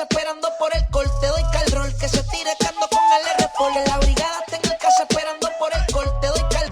esperando por el corte. Doy cal roll que se tire cando con el R-Pol. La brigada está en el casa esperando por el corte. Doy cal.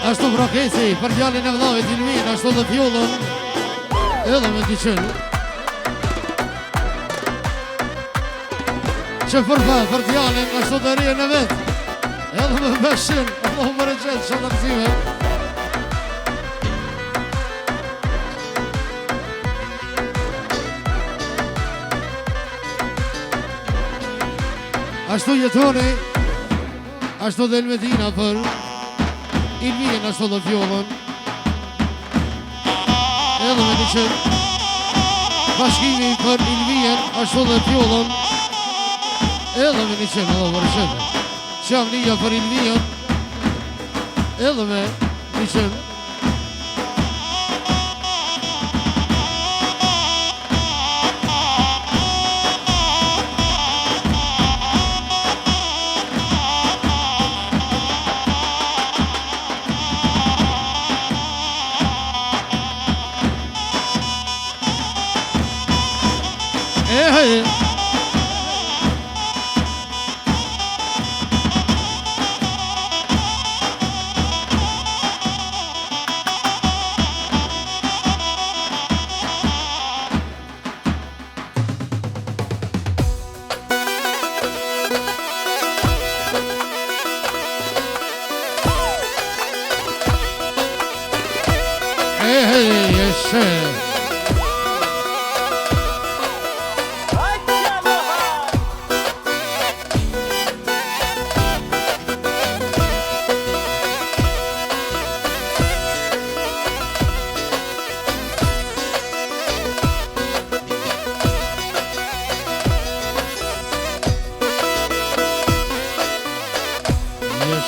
Ashtu brokesi, për djalin e vllavit Ilmin, ashtu dhe fjollën, edhe me t'i qëllë. Që përfa, për djalin, ashtu dhe rije në vetë, edhe me beshin, Allah më rëqetë, që të rëzime. Ashtu jetoni, ashtu dhe Elmedina për Ilmin, ashtu dhe fjollën, edhe me një qërë. Bashkimi për Ilmin, ashtu dhe fjollën, edhe me një qërë, edhe për qërë. Qamnia për Ilmin, edhe me një qërë.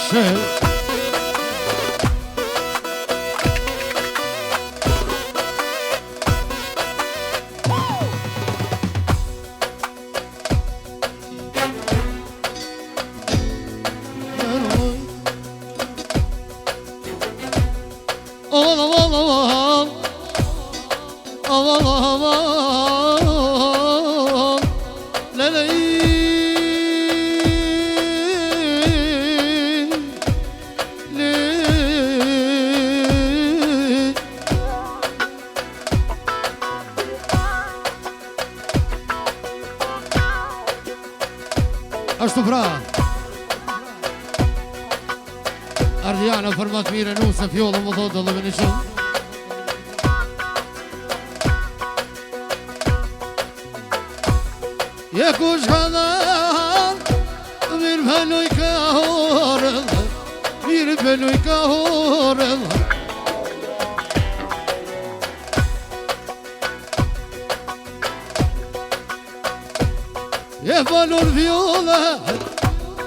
Shë Ashtu pra Ardiana për më të mire nu se fjollë më thotë dhe vini shumë Je kush ka dhan Mirë pëlluj ka horë Mirë pëlluj ka horë Je falur vjollë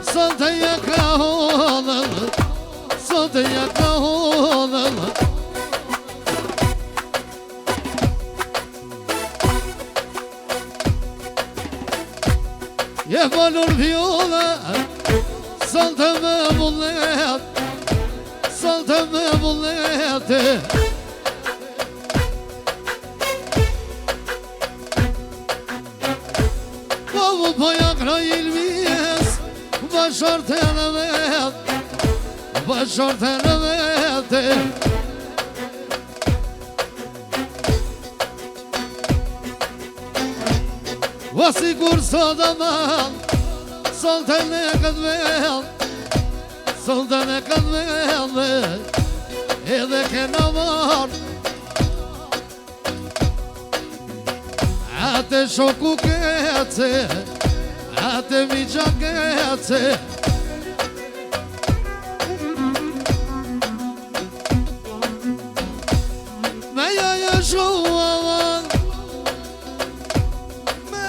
Sante ja ka hodë Sante ja ka hodë Je falur vjollë Sante me mullet Sante me mullet Po ja kraj ilmies Basharte në vet Basharte në vet Vasi kur sot aman Solte në këtë vet Solte në këtë vet Edhe kena marë Ate shoku kece Ate mi qakece Me jaja shumavan Me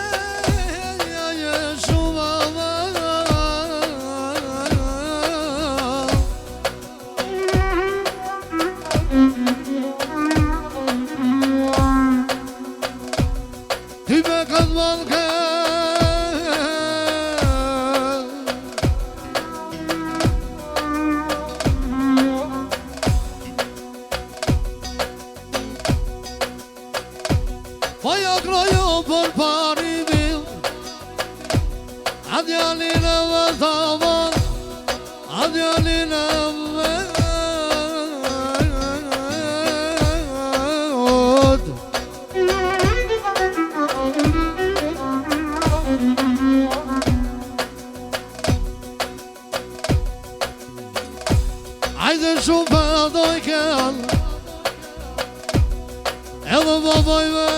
jaja shumavan Ty me këtë malke Faja krojo për pari bil Adjalin e vëtavan Adjalin e vëtavan Ajde shumë për doj kjell Edhe baboj me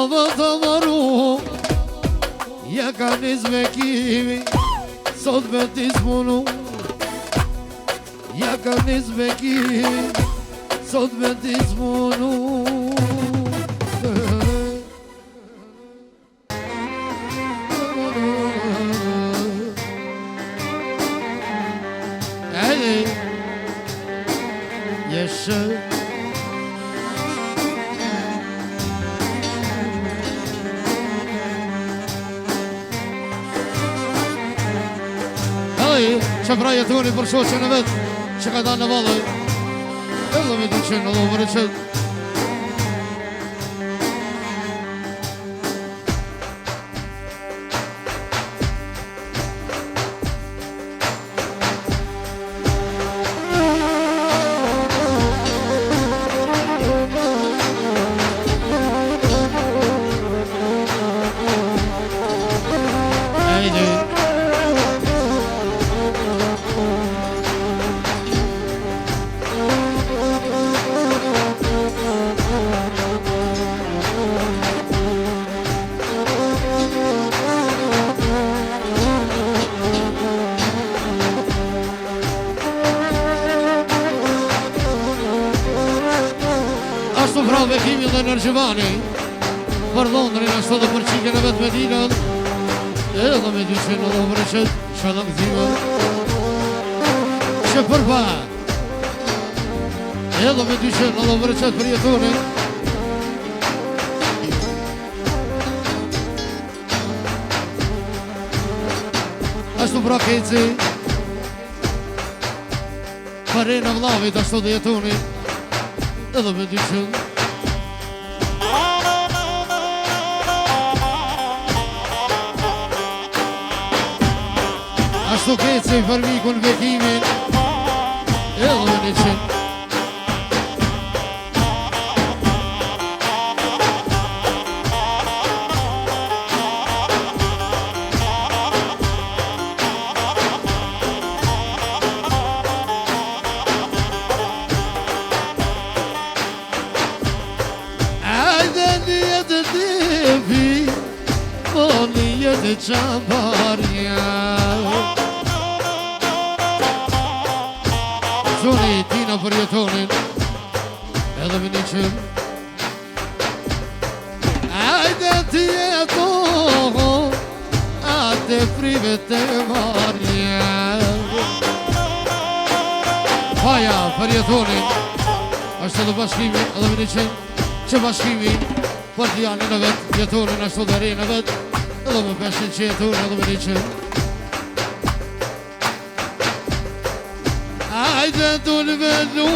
vë të maru Ja ka nis me kimi Sot me t'i smunu Ja ka nis me kimi Sot me t'i smunu Që pra jetoni për shoqen e vetë Që ka da në valë Edhe me të qenë edhe vërë qëtë Ashtu pra Bekimi dhe Nërgjivani Për Londrin ashtu dhe për qikën e vetë Medinën Edhe me dyqen edhe vërë qëtë Që në këzime Që përba Edhe me dyqen edhe vërë qëtë për jetonin Ashtu pra Keci Për e në vlavit ashtu dhe jetonin Edhe me dyqen Ashtu Keci për mikun Bekimin Edhe me dyqen Të qabarja Zoni tina për jetonin Edhe me një qëm Ajde të jeton Ate frive të marja Faja për jetonin Ashtu dhe bashkimi edhe me një qëm Që bashkimi për të janë në vetë Jetonin ashtu dhe rejnë në vetë Edhe me peshin që jetur, edhe me një qëm Ajde du në venu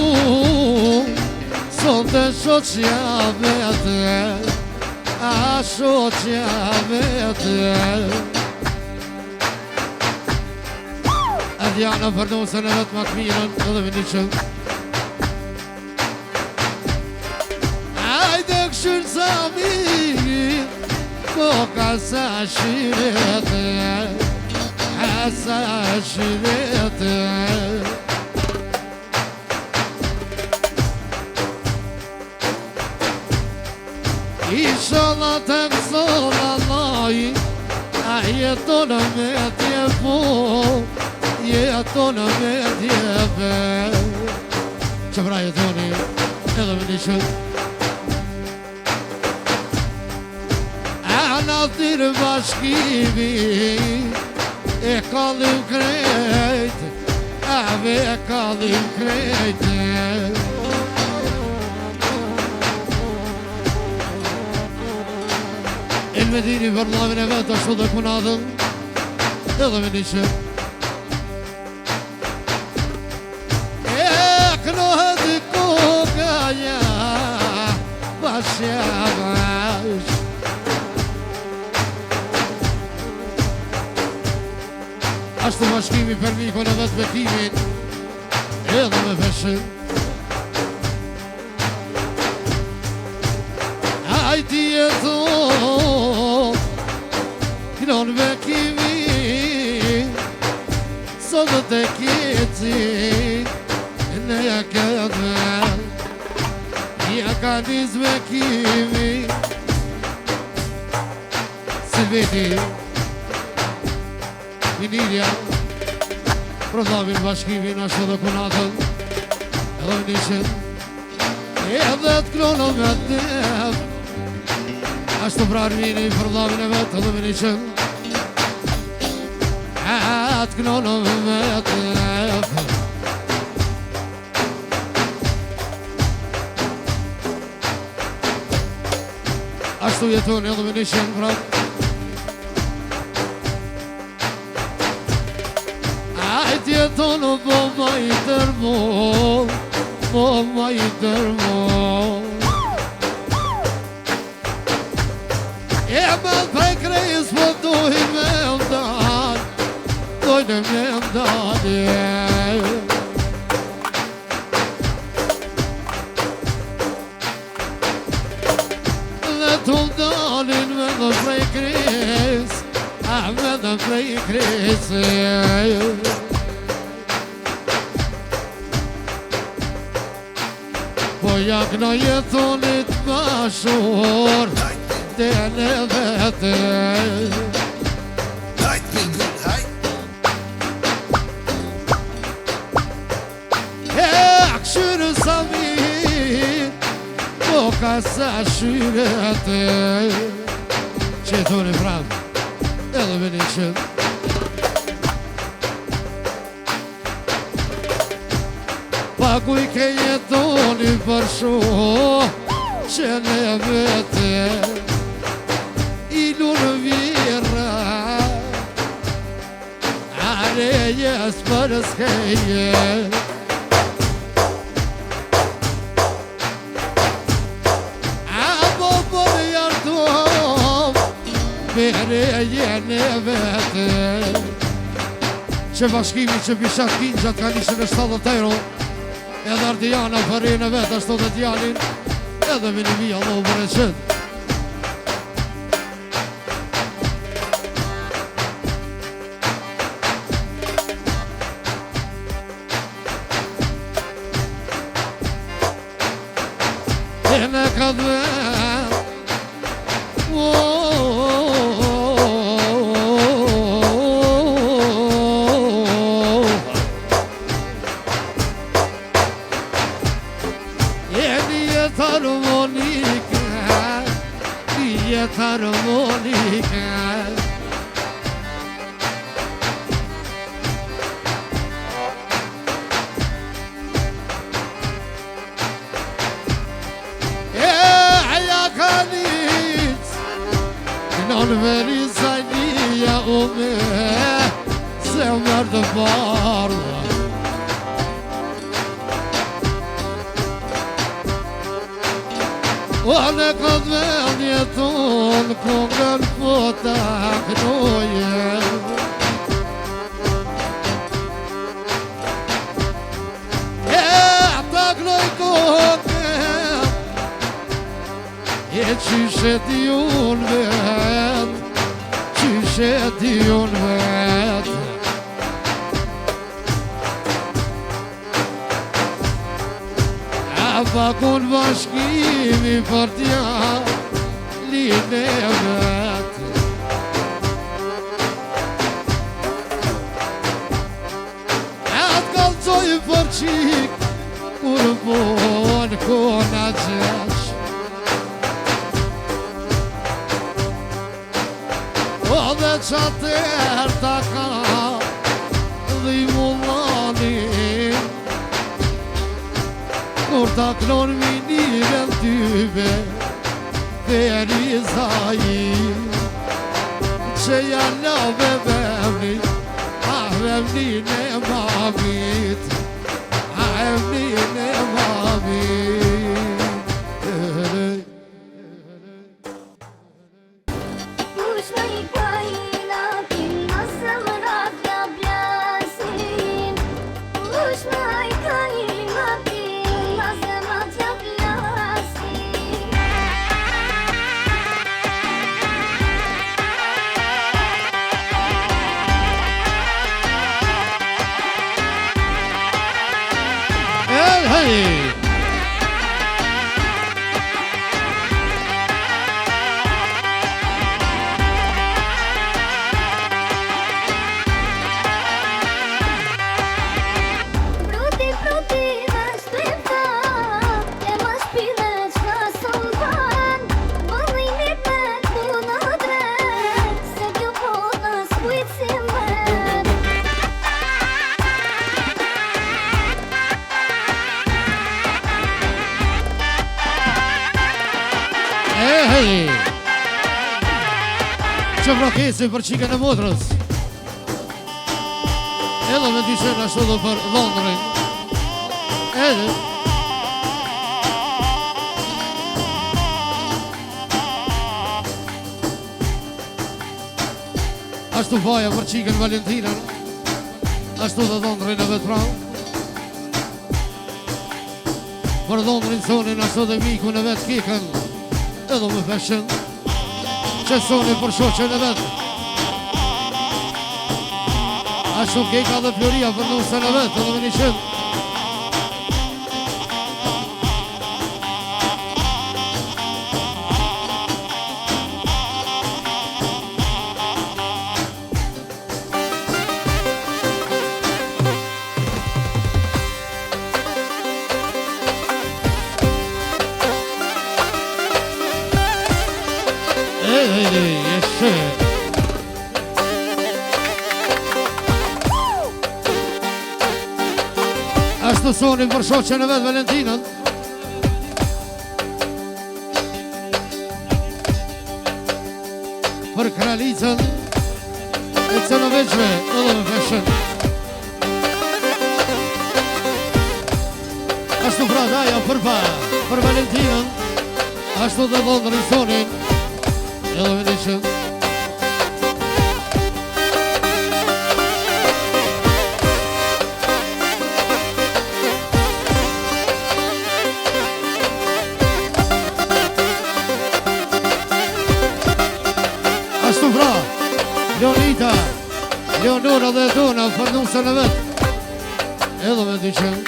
Son të shoqja vete A shoqja vete Adjana për nusën e vetë mak mirën Edhe me një qëm Ajde këshyrë sa mirë Koka sa shirete Sa shirete Inshallah të këson Allah A jetonë me tjepo Jetonë me tjepe Që pra jetoni Edhe me një qëtë Natirë bashkimi E kallim krejt Ave e kallim krejt El me dini për lavin e vetë Ashtu dhe kunadën Edhe me një qëm E kënohet i kokaja Bashja bash Ashtu bashkimi për mikon e vetë Bekimin Edhe me peshin Ajti jeton Kinon Bekimi Sot të Keci Në ja ka nis Bekimi Elveti Vinilja Prodhavin bashkimin ashtu dhe kunatën edhe vnishin edhe t'krono me t'nef ashtu pra Armini prodhavin e vetë edhe vnishin t'krono me t'nef ashtu jeton edhe vnishin pra Jeton o bomba I tërmon Bomba I tërmon E me t'prej krejës po dojnë me mdan Dojnë me mdan Dhe t'u dalin me dhe prej krejës me dhe prej krejës Po jak në jetonit bashur Dene vete E këshyrë sa mirë Po ka sa shyrete Që jetoni pramë Edhe veni qëmë Paku I ke jetoni për shumë që ne vete I lunë vira Are jes për s'keje Abo për jartum Bere jene vete Që bashkimi që bishat kinjat ka nishën e 70 euro Edhe Ardiana përrejnë e vetë ashtu dhe t'jalin Edhe vini vija lo për e qëtë E në këtë vend harmonika ja kanit non veri sajnia me se mërë të bardha O në këtë vend jeton kongën po ta knoje E ta knoj kongën E qyshet I unë vet Qyshet I unë vet Pakun bashkimi për t'ja Line vetë Atë kalcoj për qik Kur bon kona gjesh O dhe qater ta ka Dhe I mullanin Kur ta klon miniren tyve Veri zajin Që janë lave vevni A vevnin e mamit A vevnin e mamit Pushma I kajna Kim nasëm ratja blasin Pushma I kajna Kim nasëm ratja blasin Hey! Që vrokesi për qikën e motrës. Edhe me dyshen ashtu dhe për Londrin. Edhe ashtu vaja për qikën Valentinën. Ashtu dhe Londrin e vetë pranë. Për Londrin sonin ashtu dhe mikun e vetë kikën. Edhe me feshen që soni për shoqen e vetë. Ashtu keka dhe Floria për nusën e vetë. Edhe me një qënë. Ashtu sonin për shoqen e vetë Valentinën. Për kralicën e Cenoveqve edhe me feshen. Ashtu pra daja për Valentinën. Ashtu dhe Londrin sonin edhe me një qënë. Ashtu pra, Leonita, Leonora dhe Dona për nusën e vetë. Edhe me dy qënë.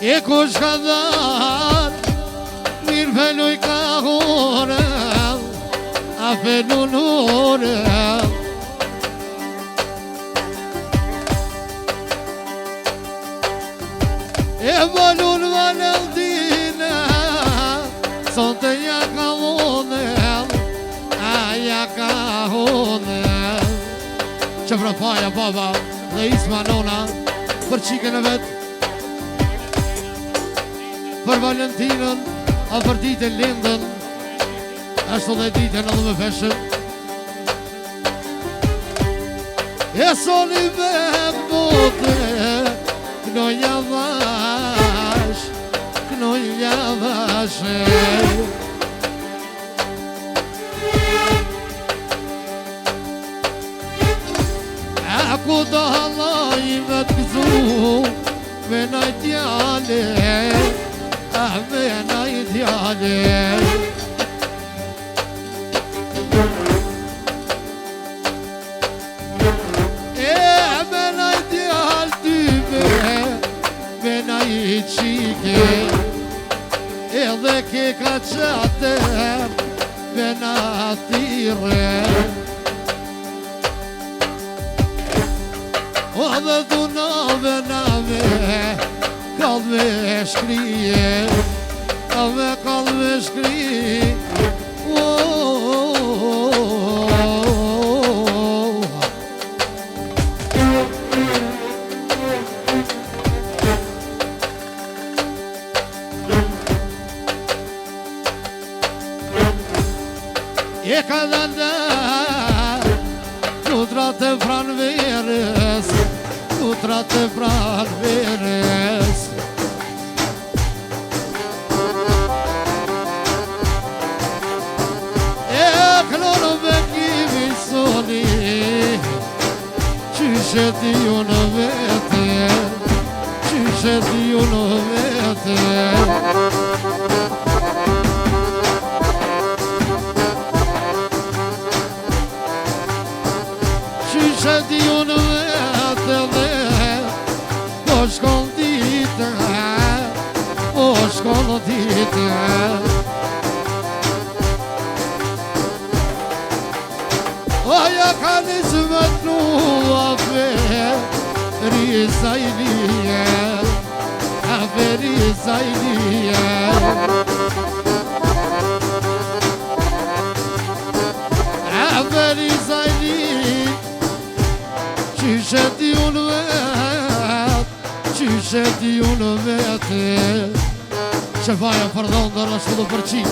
E kush ka dharë, mirë feluj ka hore, a felu nore. E balun Valentina, sonte ja ka hone, a ja ka hone. Që pra paja baba dhe Isma nona, për qikën e vetë. Për Valentinën, a për ditën lindën. Ashtu dhe ditën edhe me feshen. E soni me bote, knoja vash, knoja vashe. A ku do halaj me të këzu, me najtjale, a me najtjale. I qike edhe ke ka qate me natire o dhe dunave nave kall me shkrije ave kall me shkrije E ka dhënë Nutrat e pranverës, nutrat e pranverës. E klonë me kimi soni, qyshe ti unë vete, qyshe ti unë vete. Që di unë vetë dhe do shkon dita o shkollë ditë Oja ka një zëmët nua Risa i lije Risa i lije Risa i lije Qyshe ti unë vet Qyshe ti unë vet Shëfaja për dhondër është të për qim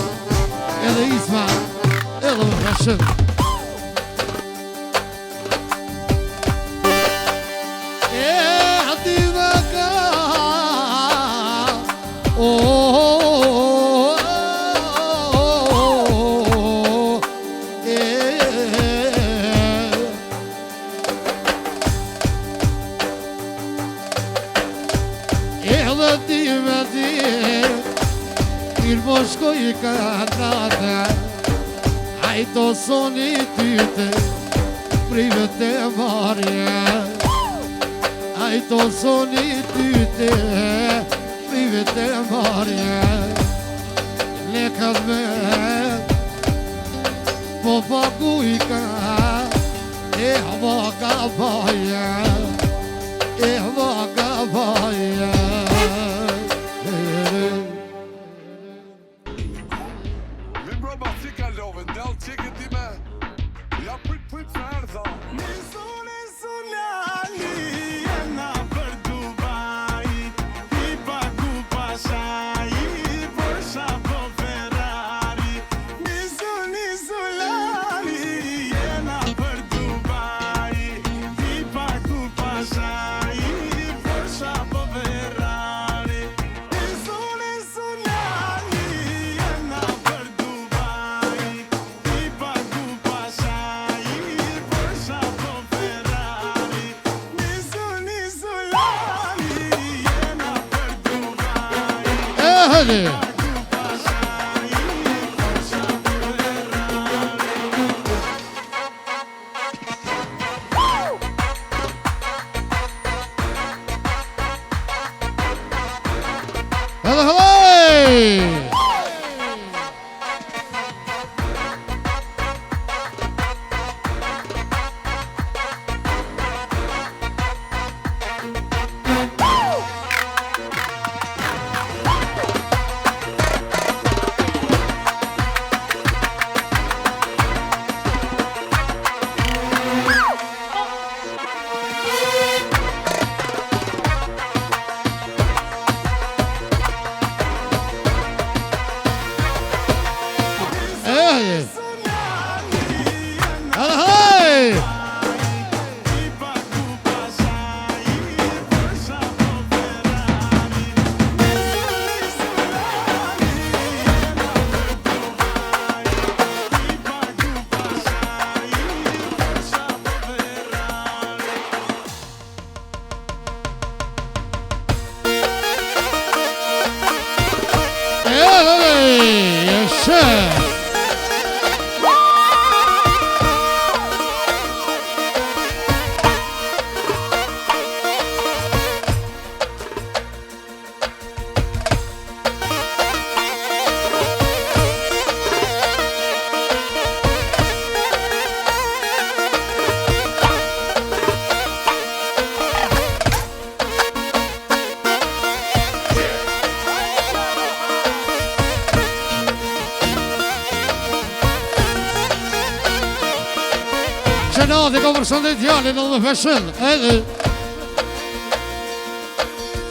Edhe Isma Edhe më rashëm Shkoj ka nata Hajto soni tyte Prive te marje Hajto soni tyte Prive te marje Lekat me Po paguj ka E vaka baje E vaka baje هذه هذا هواي Gjenati ka përshëndet djalin edhe feshën edhe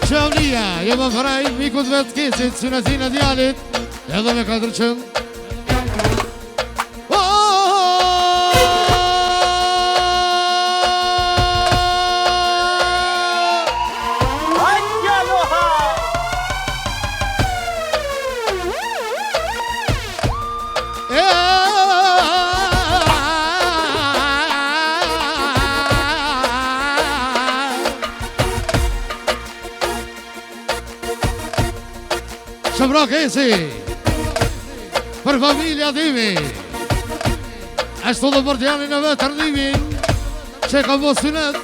Qavnia, jema fraj, mikut vetë kesit, synetin e djalit edhe me 400 Shëmbra kesi për familja timi ashtu dhe për djalin e vetë rëndimin që ka mos synet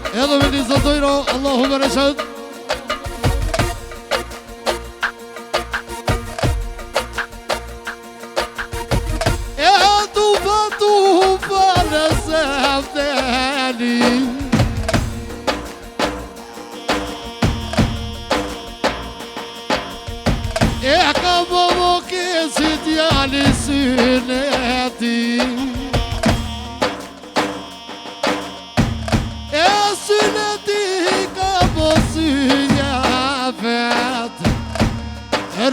edhe me një zotojro Allahu me reshet vdeli E ka bovo kesi djali syneti E syneti ka bo synja vet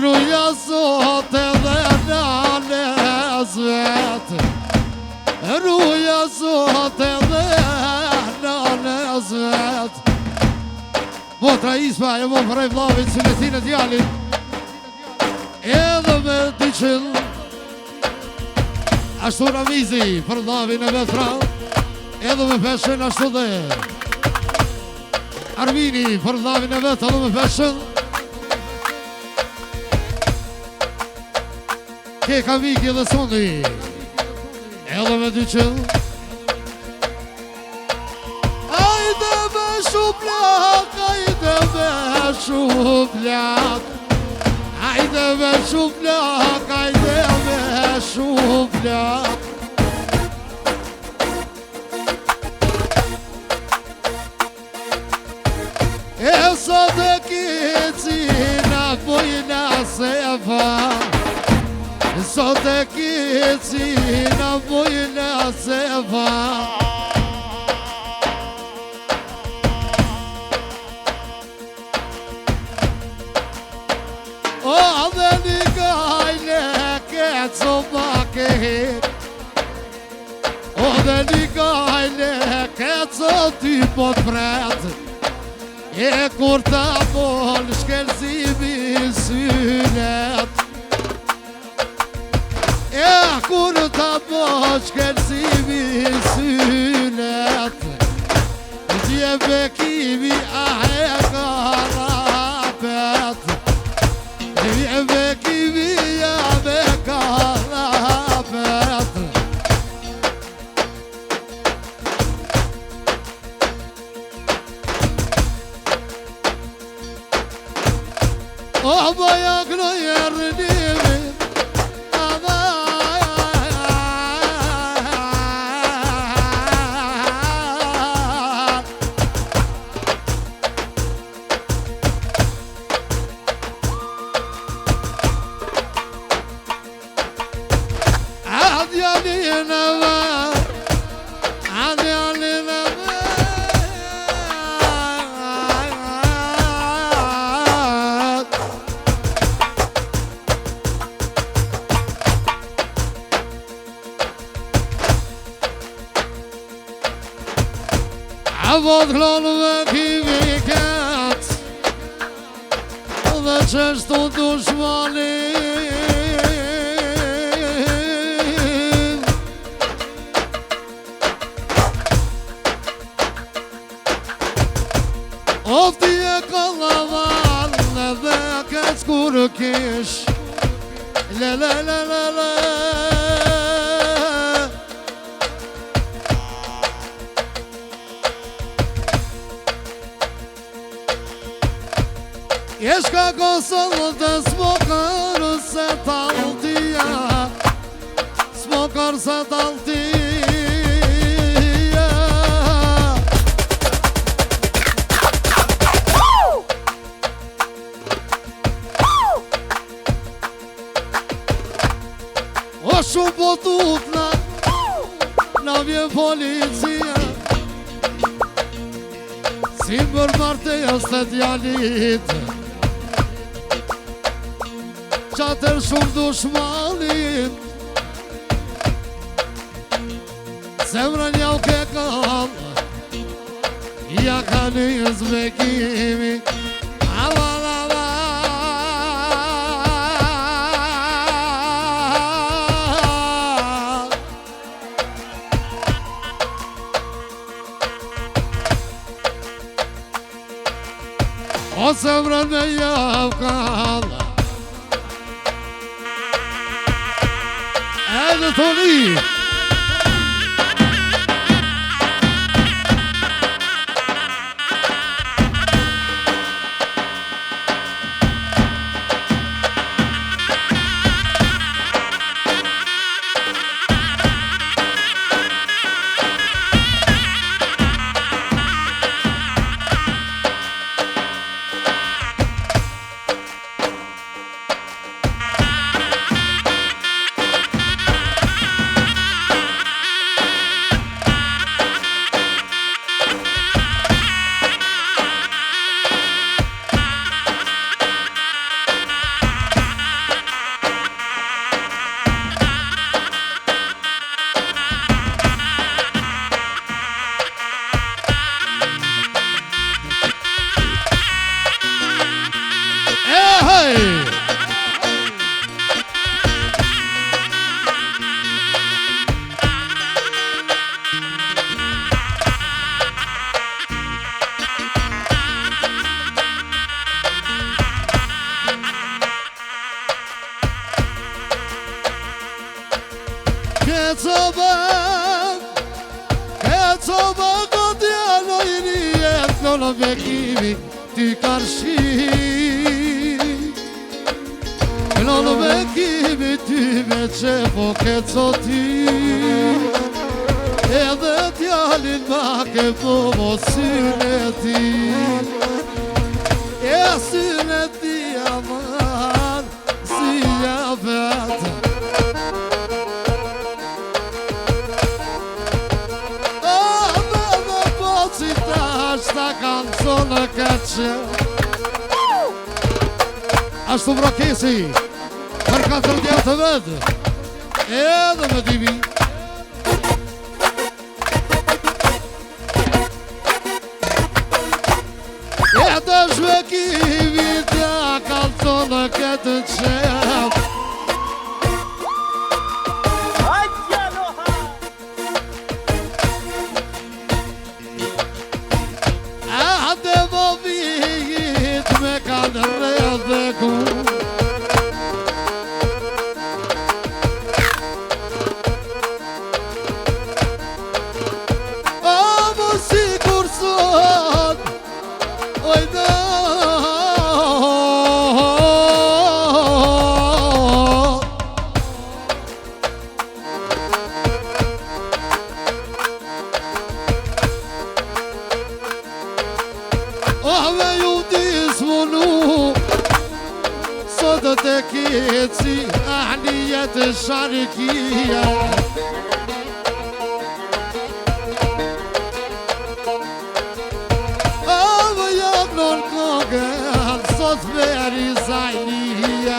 Ruja sot edhe nanes vet Ruja sot edhe nanes vet Motra Isma e mo përrej vlavit synetin e djalit Edhe me dyqin Ashtu Ramizi për vlavin e vetra Edhe me peshen ashtu dhe Armini për vlavin e vetra edhe me peshen Ke ka viki dhe sondi Edhe me dyqin Ajde me shuplak Ajde me shuplak Ajde me shuplak Ajde me shuplak E sot e kici na pojna sefa Sot e kici na pojna sefa O dhe një gajle këtë sopak e hek O dhe një gajle këtë sot ty pot pret E kur ta bol shkelzimi synet E kur ta bol shkelzimi synet Dje bekimi a e karapet Dje bekimi a me karapet O boja knojer nimi Avod klonëve kimi ket Dhe qështu dushmanin Ofti e kallavan Dhe këtë skurë kish Le le le le le Jeshka Kosovë të smokër se taltia Smokër se taltia O shumë po tutna Na vjen policia Si për martejës të djalit Qatër shumë dushmanin Zemra njau ke kam Ja ka një zbekimi Aman aman O zemra me jau kam Edhe të li Në bekimi ty karshi Në bekimi ty me qepo keco ty Edhe t'jallin ma ke pomo syne ti E syne ti aman syja vetë Sta canzone che c'è Ashtu Mrakesi Për 4 djetë vetë Edhe me divi Edhe shvekimi Sta canzone che c'è تكيتي أهنية الشركية أبو يبنو الكوكل صوت بيري زينية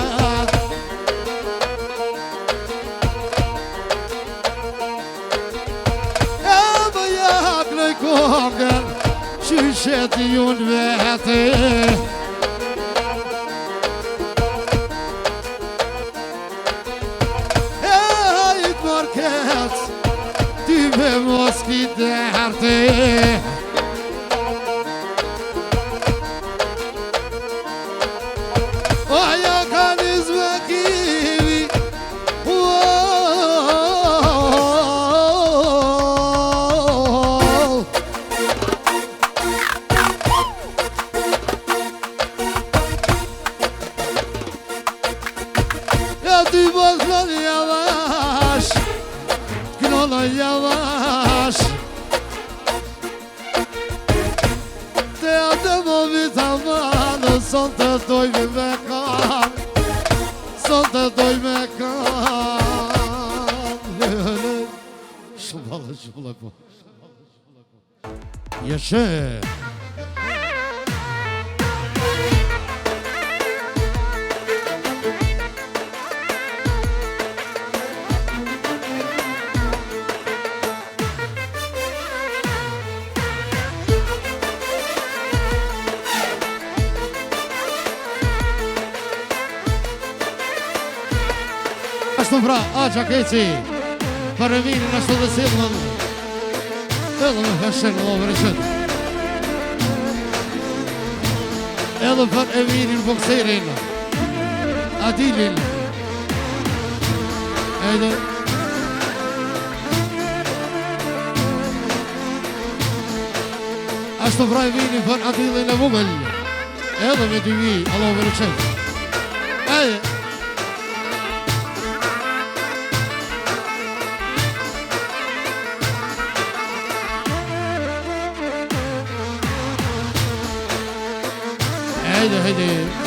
أبو يبنو الكوكل شوشتي ونباتي Moski derte Oja kan izvekivi Ja ty bozlan yavaş Knola yavaş Te ademo vitamano Son të doj me kan Son të doj me kan Shumë po Jeshe Ashtu pra, Aqa Keci Për Eminin ashtu dhe silën Edhe me heshen në vërëshet Edhe për Eminin bokserin Adilin Edhe Ashtu pra Eminin për Adilin e vumel Edhe me dyvi Allah vërëshet Edhe هيدي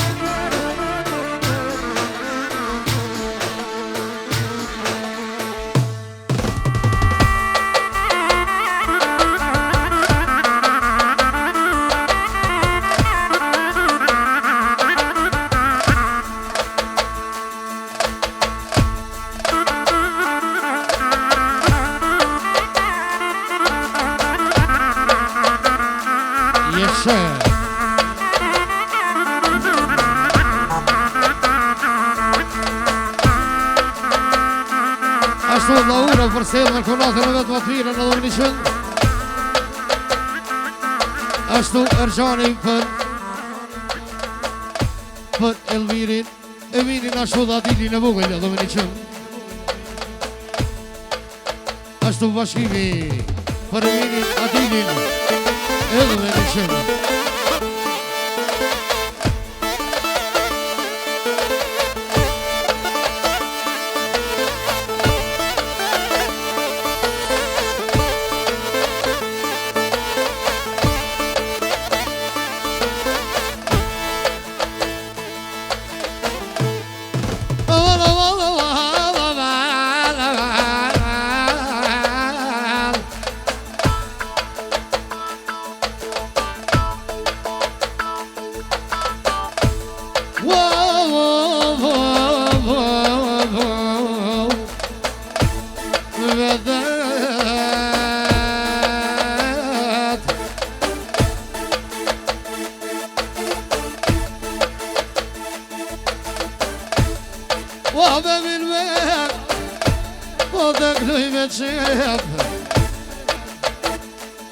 يا شيخ Ashtu Laura për selë në konatën e vetë më të mirë në Dominikën. Ashtu Ergjani për Elvirin. Eminin ashtu dhe Adilin e vogël në Dominikën. Ashtu bashkimi për Eminin Adilin e Dominikën.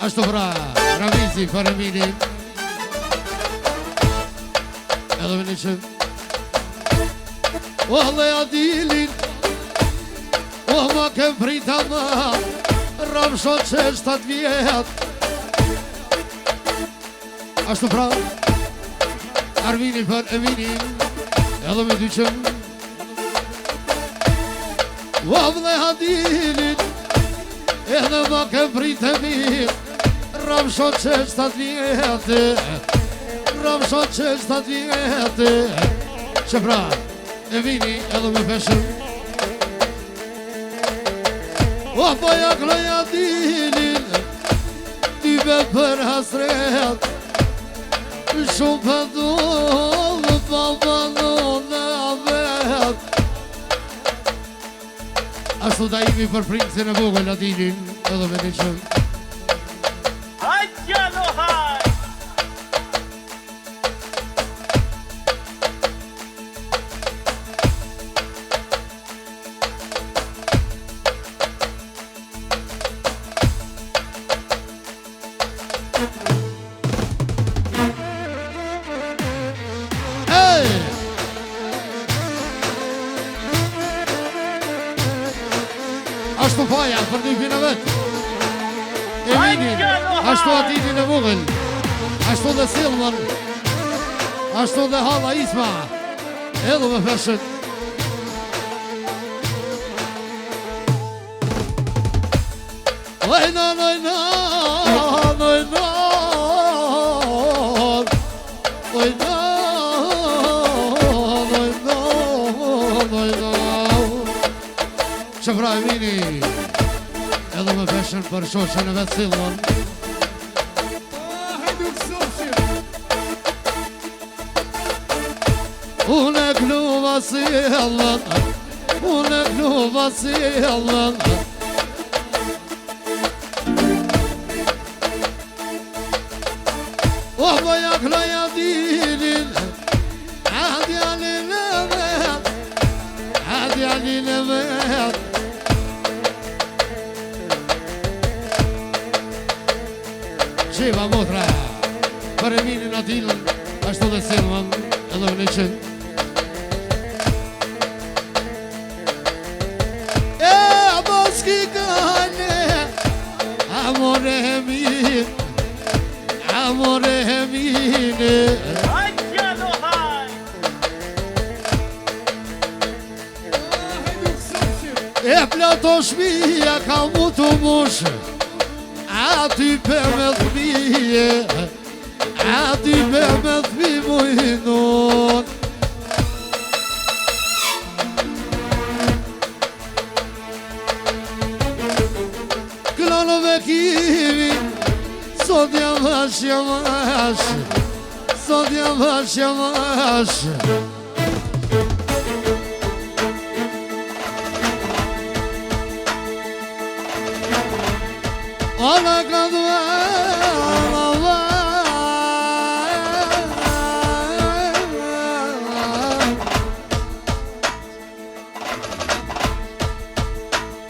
Ashtu pra, Ramizi për Eminin edhe me një qëm Wahle Adilin ma ke prita ma Ramshot që 7 vjet Ashtu pra, Armini për Eminin edhe me 2 qëm Wahle Adilin edhe ma ke prita mirë Ramshot që 7 vjetë Ramshot që 7 vjetë Që pra, Emini edhe me peshëm O poja kloja dilin Tybe për hasret Shumë pëndollë Papanon në vet Ashtu da imi për princin e vogël Adilin edhe me një qëm Ashtu faja për një pina vetë Eminin, ashtu Adilin e vogël Ashtu dhe Silman Ashtu dhe Hala Isma Edhe me peshët Lejna, lejna, lejna Lejna, lejna, lejna Që pra Emini Edhe me peshën për shoqën e vetë Silman Unë e kluva Silman Unë e kluva Silman O boja kloja dilin Adjalin e vet Adjalin e vet Qeva motra Për Eminin Adilin Ashtu dhe Silman Edhe me një qëm Moski kane Amore Emin Amore Emine E plato shpia ka mu të mushë Aty për me thmije Aty për me thmi mujnon Klonove kimi Sot jam hash Sot jam hash Ona ka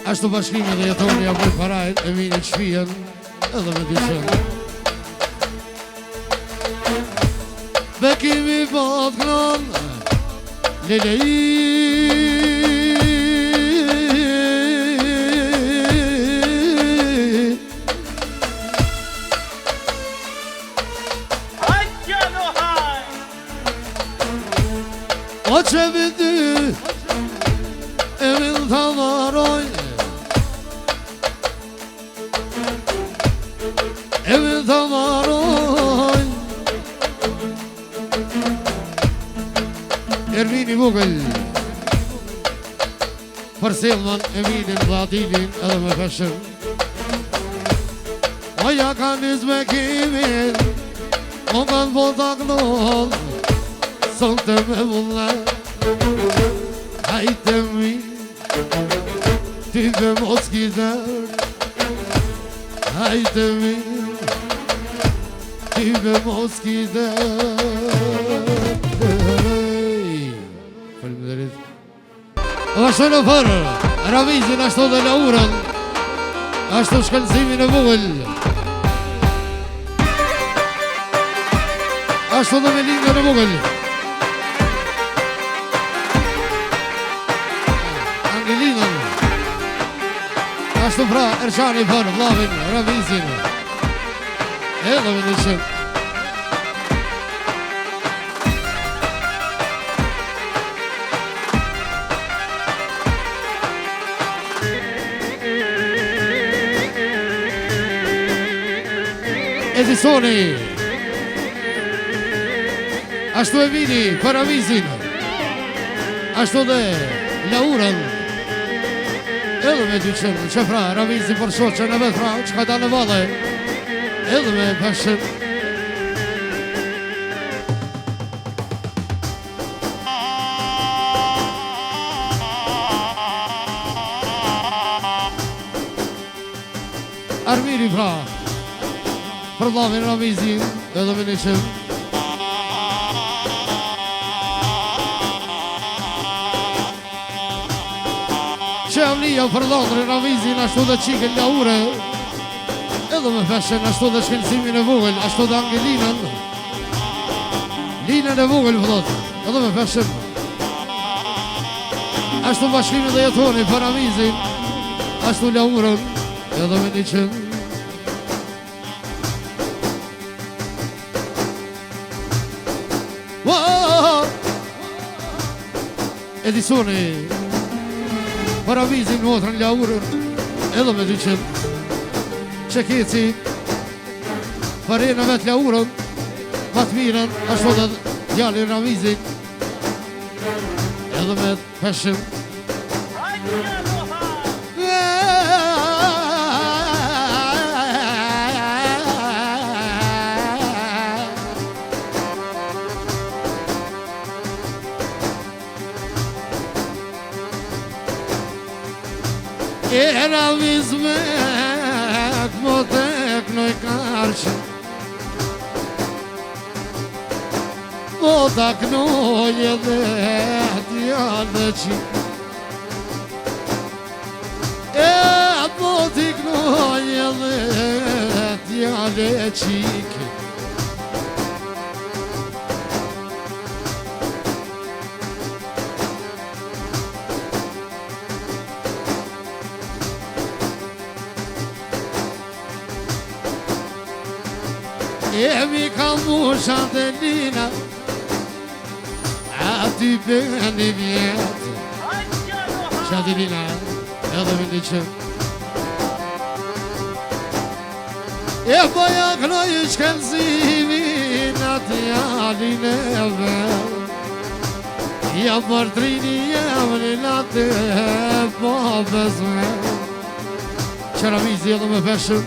Ashtu bashkimi dhe jetoni apo parajt e vini qfien edhe me dyqen. Bekimi pot knon lelei o që vidy e vil të varoj e vil të varoj Ermini Vogël për Selman, Eminin, Vladilin edhe me Peshën. Oja ka nis me kimin o kanë vota knol son të me vulla hajte mi ti dhe mos kizër hajte mi ti dhe mos kizër. Faleminderit. Ashtu në farë, Ravizin ashtu dhe Laurën, ashtu shkëllëzimin e Vogël, ashtu dhe Melingën e Vogël, Angelinën, ashtu pra Ershani farë, Vlavin, Ravizin, edhe me në qëmë. Edisoni ashtu e vini për Ravizin, ashtu dhe Laurën edhe me dyqen që fra Ravizin për shoqen e vetë fra që ka da në vale edhe me Peshën. Armiri fra për vlavin Ravizin edhe me në qëmë. Që amnia për Londrin Ravizin ashtu dhe qikën Laure edhe me Peshën, ashtu dhe shkëllësimin e Vogël, ashtu dhe Angelinën, Linën e Vogël vëllot edhe me Peshën, ashtu bashkimin dhe jetoni për Ravizin, ashtu Laurën edhe me në qëmë. Edisoni për Ravizin motrën Laurën edhe me dyqen Qekeci për e në vetë Laurën Fatmirën ashtu dhe djallin Ravizin edhe me Peshën. E Raviz me këmo tek në i karqë mo ta knoj edhe djallë dhe qik e mo t'i knoj edhe djallë dhe qik e mi ka mushat e lina ati për një vjetë qati lina edhe me një qëmë e poja knoj shkëllëzimin ati alin e vel ja mërtrini jemlin ati po bezme që Ravizi edhe me Peshën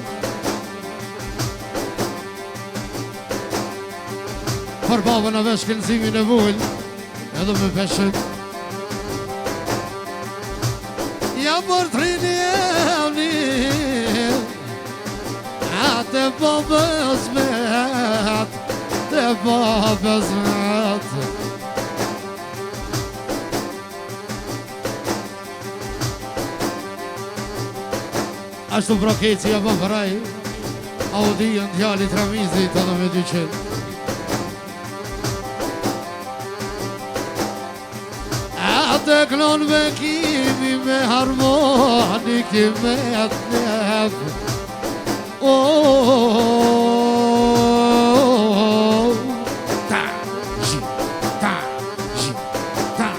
për babën e vesh shkëllëzimin e Vogël edhe me Peshën ja mërtrini jemlin ati po bezme te po bezme Ashtu brokeci ja bën përaj Audion djalit Ramizit edhe me 200 Atë klon me kimi me harmoniki me atë nef Ta, ji, ta, ji, ta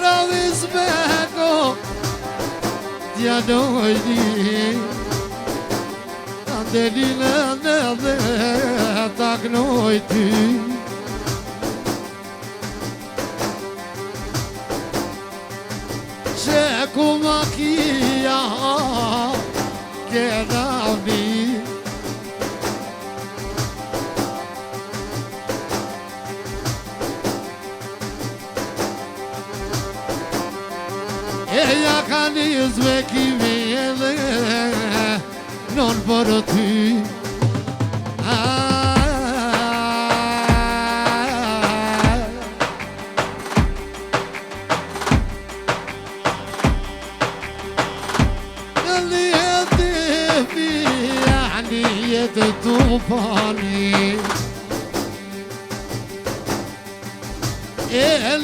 Ramis Beko Tja dojdi Andelina dhe taknoj ty Që ku ma kia Kena mi Ja ka njës me kimi edhe Non për ty Nijet tufani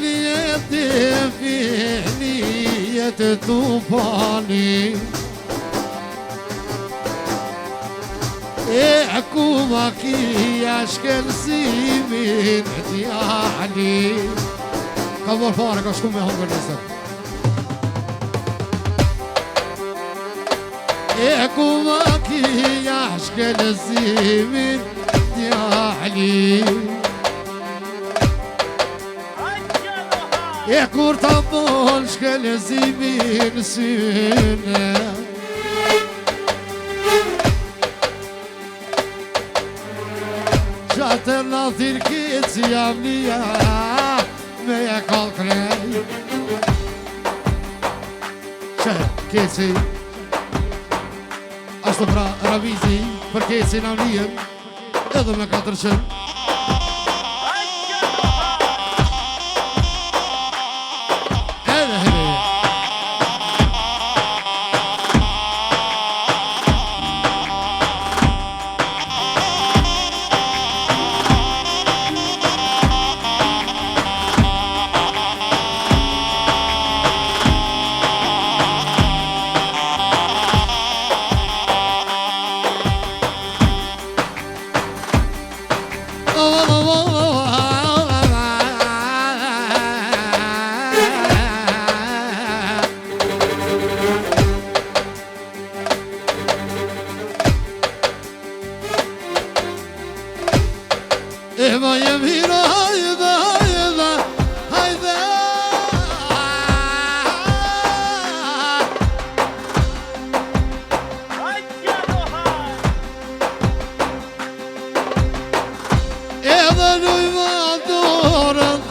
Nijet fi nijet tufani Ku ma kia shkelsimin djali Ka vor fare, ka shku me hongër nësër Ku ma kia shkelsimin djali Kur ta bon shkelsimin syne Qater në thirkit si jam nija Me e kall krej Që keci Ashtu pra Ravizi Për keci në nijen Edhe me 400 Edhe hele Ema jem hira hajde, hajde, hajde Edhe nujma dorën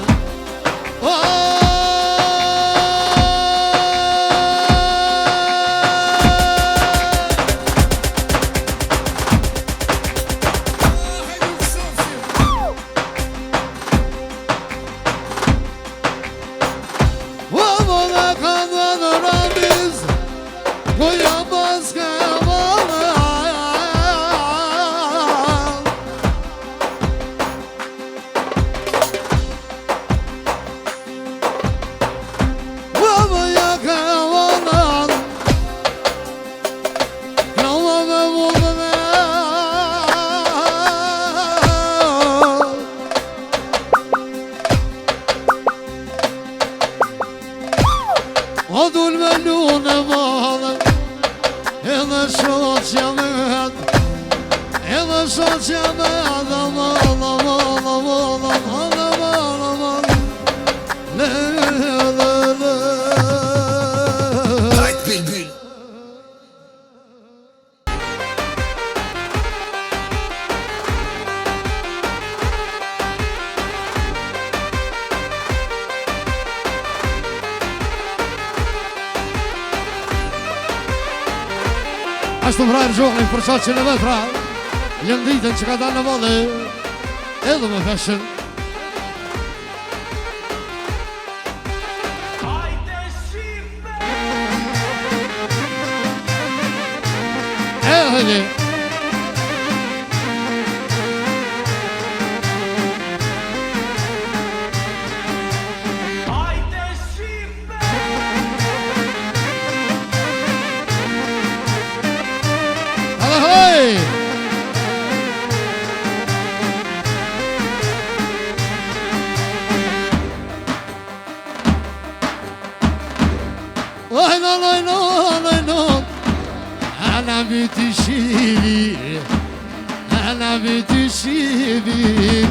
Odul me lune madhe Edhe shoqja me het Edhe shoqja me het Hajt Bilbil Ashtu vrajrë zhogni për qatë që në vetra Lënditën që ka da në vode edhe me fashion. Hadi. أنا بتشيبي أنا بتشيبي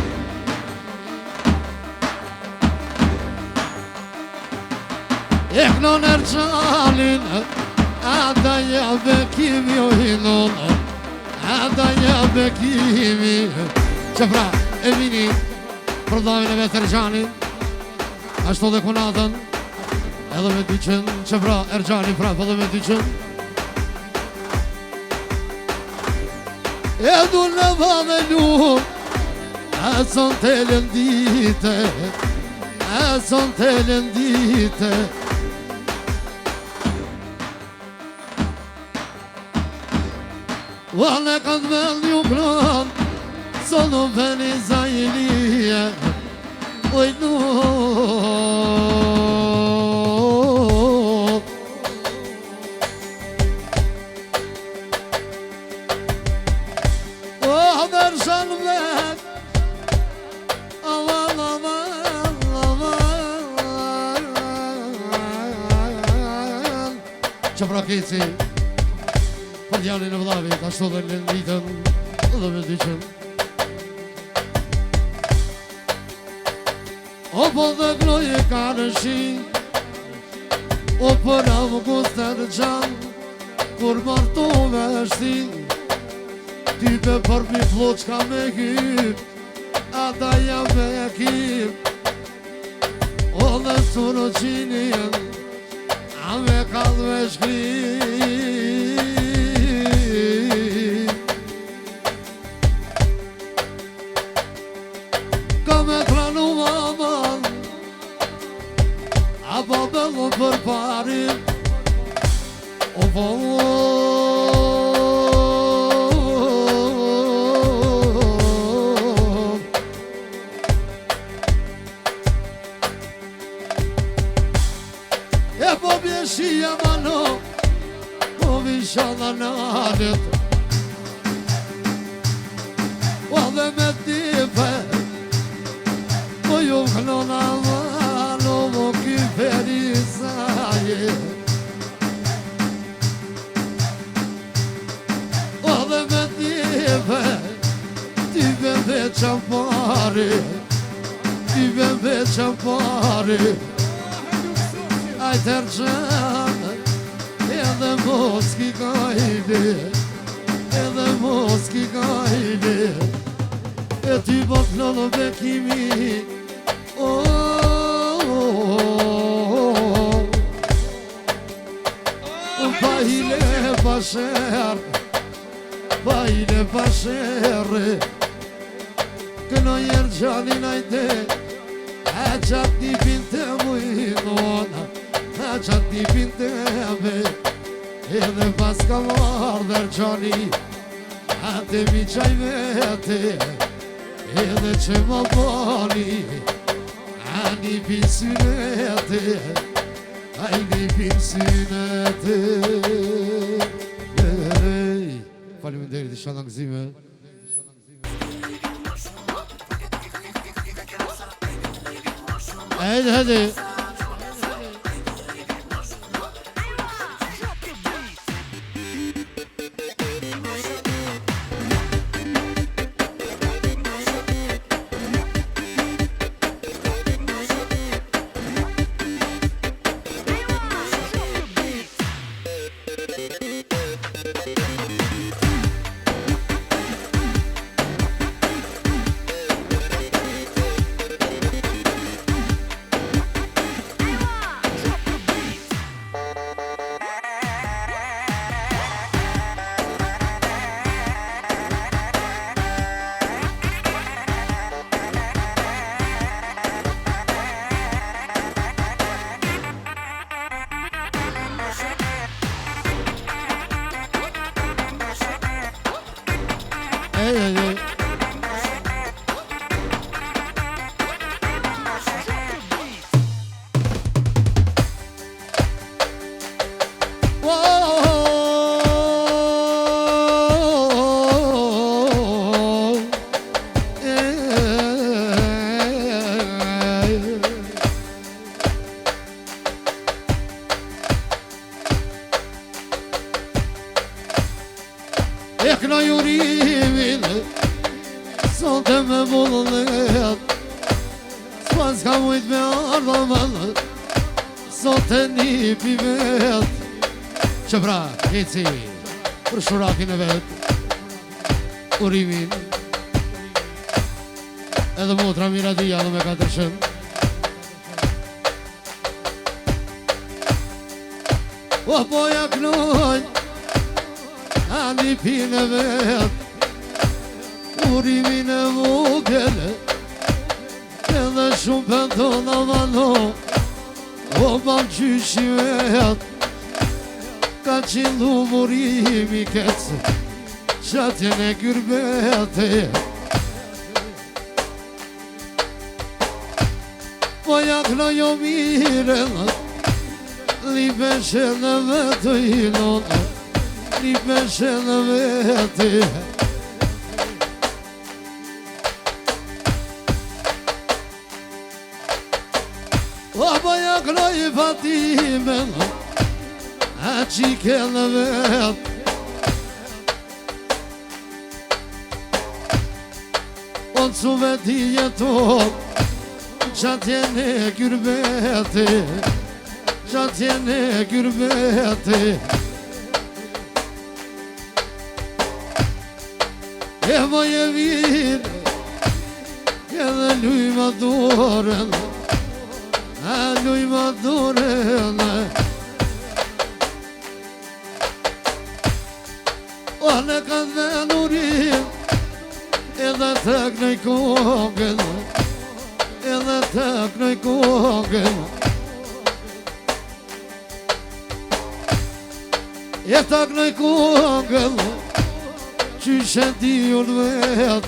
إحنا نرجعلن هذا يا بكيمي وهنون هذا يا بكيمي شفرا أميني برضاونا بترجعني أشتو ذاك ونادن هذا بديشن شفرا ارجعني فرا هذا بديشن يدو نفاملو أصن تلنديته أصن تلنديته وأنا قد باليوم صلوا بني زايلية وينو وهدر شنبك أمان أمان أمان شبراكيتي Parliamo in Vlavi, da solo nell'Itan, dove dice O po da gloje kanëshi O po ravo gostar gjan Kur martove shti Ty pe përmi floqka me hyp Ata jam me ekip O dhe suno qinien A me kalve shkrip Apo bello për pari O po E po bjeshia mano Po vishana nadet O dhe me tipe Po ju kënona mano Ferizaje O dhe me Tyve veçan pare Tyve veçan pare Aj tërgjan Edhe moski kajde Edhe moski kajde E ty bot lolo bekimi Baile pasher Baile pasher Che non yerjani najde E qat një pinte mujnona E qat një pinte me Edhe pas ka mardher gjani Ate mi qaj vete Edhe që më bani Ani pisunete Ajni pinsinete Faleminderit i shana gëzime Hadi E këna jurimin Sot e me vullnet S'pas ka mujt me ardhamen Sot e një pivet Që pra, eci Për shurakin e vet Urimin Edhe motra Miradia dhe me 400 O poja knoj Ani pine vet Urimin e vogel Edhe shumë pëndona vano O mam qyshi vet Ka qindu murimi kec Qatjen e gyrbete Po jakna jo mire Lipe shene vetë ilon Lipe shene vetë O po jakna i fatime A qike në vet O të su veti jeton Qatjen e gyrbete Qatjen e gyrbete E moj e vir Edhe luj ma doren A luj ma doren O në kanë venurin Edhe të knoj kongën Edhe të knoj kongën E të knoj kongën Qyshe ti unë vet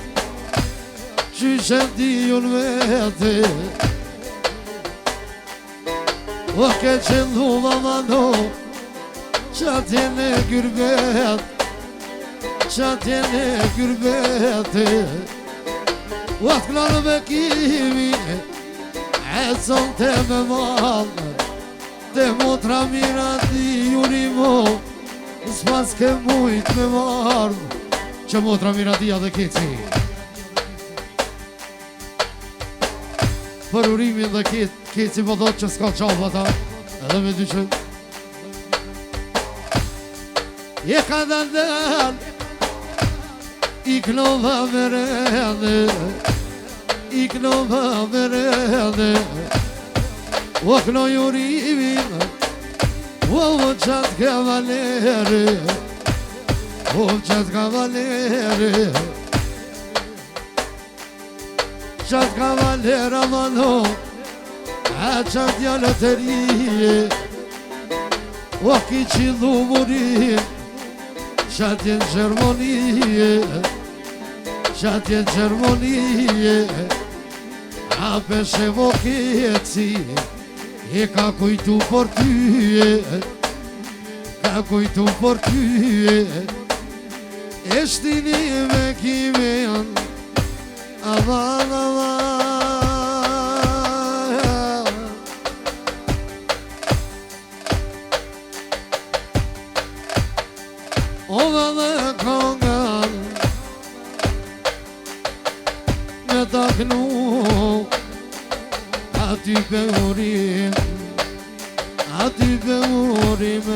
Qyshe ti unë vet O ke qëndu mamano Qatjen e gyrbet Qatjen e gyrbete O atë klanë bekimi E son te me malë Te motra Mirati urimo S'pas ke mujt me mardë Që motra Miradia dhe keci Për urimin dhe keci më dhot që s'ka qapa ta Edhe me dyqën Je ka dandel I knova me rende I knova me rende O knoj urimin O qatë kavaleri O qatë kavaleri Qatë kavalera mano A qatë jale të rije O ki qillu murin Qatë jenë Gjermonije Qatë jenë Gjermonije A peshe vo keci E ka kujtu për tyje Ka kujtu për tyje E shtini me kime janë Avan, avan Ova dhe kongan Me taknu Aty pe urim Aty pe urim